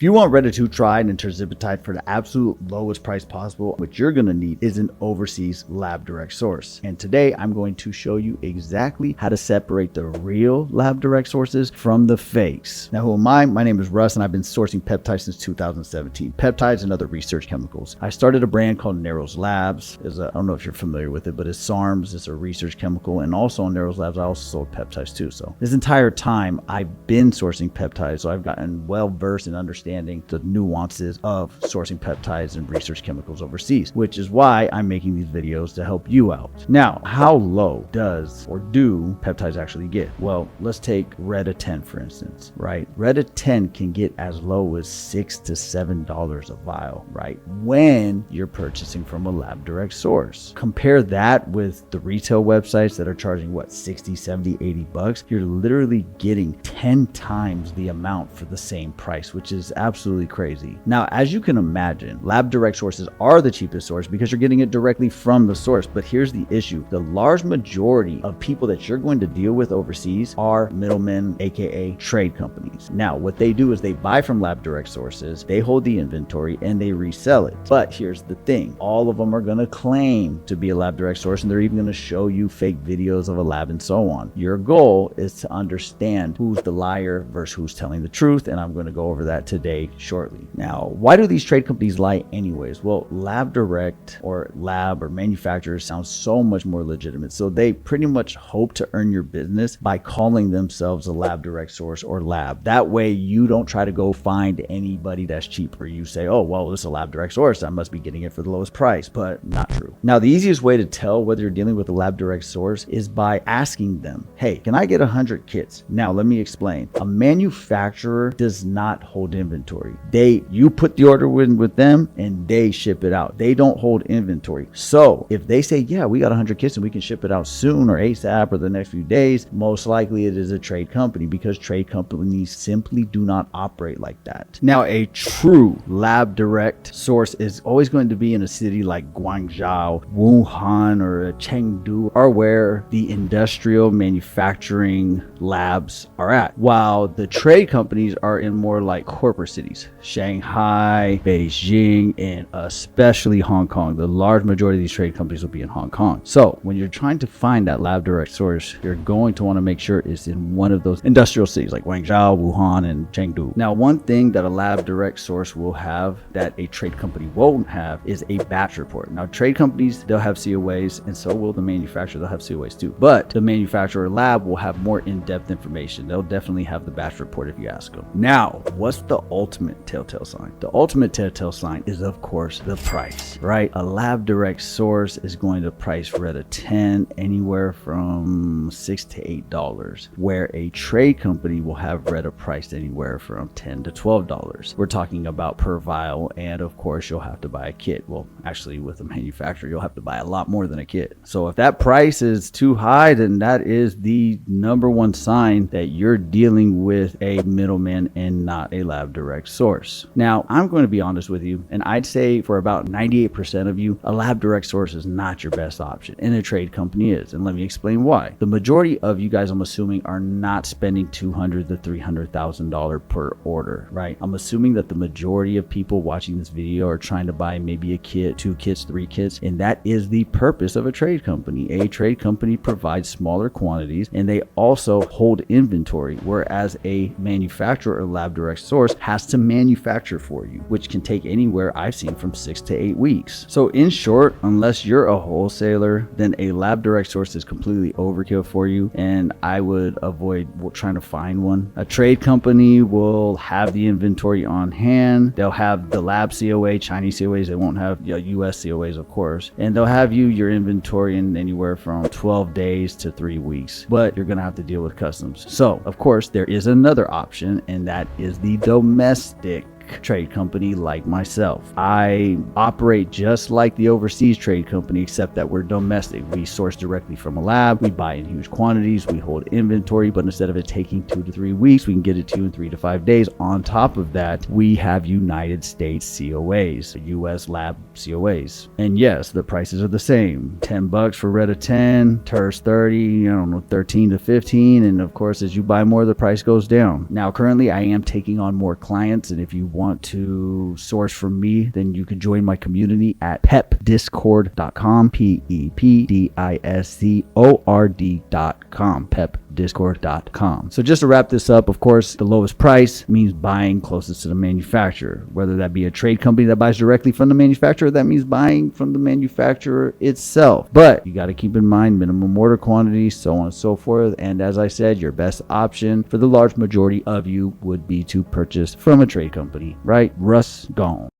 If you want Red2 tried and terzipatide for the absolute lowest price possible, what you're going to need is an overseas lab direct source. And today I'm going to show you exactly how to separate the real lab direct sources from the fakes. Now, who am I? My name is Russ, and I've been sourcing peptides since 2017. Peptides and other research chemicals. I started a brand called Narrows Labs. I don't know if you're familiar with it, but it's SARMs. It's a research chemical. And also on Narrows Labs, I also sold peptides too. So this entire time I've been sourcing peptides. So I've gotten well versed in understanding the nuances of sourcing peptides and research chemicals overseas, which is why I'm making these videos to help you out. Now, how low does or do peptides actually get? Well, let's take Red10 for instance, right? Red10 can get as low as $6 to $7 a vial, right? When you're purchasing from a lab direct source. Compare that with the retail websites that are charging what, 60, 70, 80 bucks. You're literally getting 10 times the amount for the same price, which is absolutely crazy. Now, as you can imagine, lab direct sources are the cheapest source because you're getting it directly from the source. But here's the issue. The large majority of people that you're going to deal with overseas are middlemen, aka trade companies. Now, what they do is they buy from lab direct sources, they hold the inventory, and they resell it. But here's the thing. All of them are going to claim to be a lab direct source, and they're even going to show you fake videos of a lab and so on. Your goal is to understand who's the liar versus who's telling the truth, and I'm going to go over that today shortly. Now, why do these trade companies lie anyways? Well, lab direct or lab or manufacturer sounds so much more legitimate. So they pretty much hope to earn your business by calling themselves a lab direct source or lab. That way you don't try to go find anybody that's cheaper. You say, oh, well, this is a lab direct source, I must be getting it for the lowest price, but not true. Now, the easiest way to tell whether you're dealing with a lab direct source is by asking them, hey, can I get 100 kits? Now, let me explain. A manufacturer does not hold inventory. You put the order with them and they ship it out. They don't hold inventory. So if they say, yeah, we got 100 kits and we can ship it out soon or ASAP or the next few days, most likely it is a trade company because trade companies simply do not operate like that. Now, a true lab direct source is always going to be in a city like Guangzhou, Wuhan, or Chengdu, or where the industrial manufacturing labs are at, while the trade companies are in more like corporate cities, Shanghai, Beijing, and especially Hong Kong. The large majority of these trade companies will be in Hong Kong. So when you're trying to find that lab direct source, you're going to want to make sure it's in one of those industrial cities like Guangzhou, Wuhan, and Chengdu. Now, one thing that a lab direct source will have that a trade company won't have is a batch report. Now, trade companies, they'll have COAs, and so will the manufacturer. They'll have COAs too. But the manufacturer lab will have more in-depth information. They'll definitely have the batch report if you ask them. Now, what's the ultimate telltale sign? The ultimate telltale sign is, of course, the price, right? A lab direct source is going to price Red10 anywhere from $6 to $8, where a trade company will have Red priced anywhere from $10 to $12. We're talking about per vial, and of course, you'll have to buy a kit. Well, actually, with a manufacturer, you'll have to buy a lot more than a kit. So if that price is too high, then that is the number one sign that you're dealing with a middleman and not a lab direct source. Now, I'm going to be honest with you, and I'd say for about 98% of you, a lab direct source is not your best option, and a trade company is. And let me explain why. The majority of you guys, I'm assuming, are not spending $200,000 to $300,000 per order, right? I'm assuming that the majority of people watching this video are trying to buy maybe a kit, 2 kits, 3 kits, and that is the purpose of a trade company. A trade company provides smaller quantities, and they also hold inventory, whereas a manufacturer or lab direct source has to manufacture for you, which can take anywhere, I've seen, from 6 to 8 weeks. So in short, unless you're a wholesaler, then a lab direct source is completely overkill for you, and I would avoid trying to find one. A trade company will have the inventory on hand. They'll have the lab COA, Chinese COAs. They won't have US COAs, of course, and they'll have your inventory in anywhere from 12 days to 3 weeks, but you're gonna have to deal with customs. So of course there is another option, and that is the domestic trade company like myself. I operate just like the overseas trade company, except that we're domestic. We source directly from a lab, we buy in huge quantities, we hold inventory, but instead of it taking 2 to 3 weeks, we can get it to you in 3 to 5 days. On top of that, we have United States COAs, US lab COAs. And yes, the prices are the same. $10 for Red10, TERS 30, 13 to 15. And of course, as you buy more, the price goes down. Now, currently I am taking on more clients, and if you want want to source from me, then you can join my community at pepdiscord.com, pepdiscord.com, pepdiscord.com. So just to wrap this up, of course, the lowest price means buying closest to the manufacturer, whether that be a trade company that buys directly from the manufacturer. That means buying from the manufacturer itself. But you got to keep in mind minimum order quantity, so on and so forth. And as I said, your best option for the large majority of you would be to purchase from a trade company, right? Russ, gone.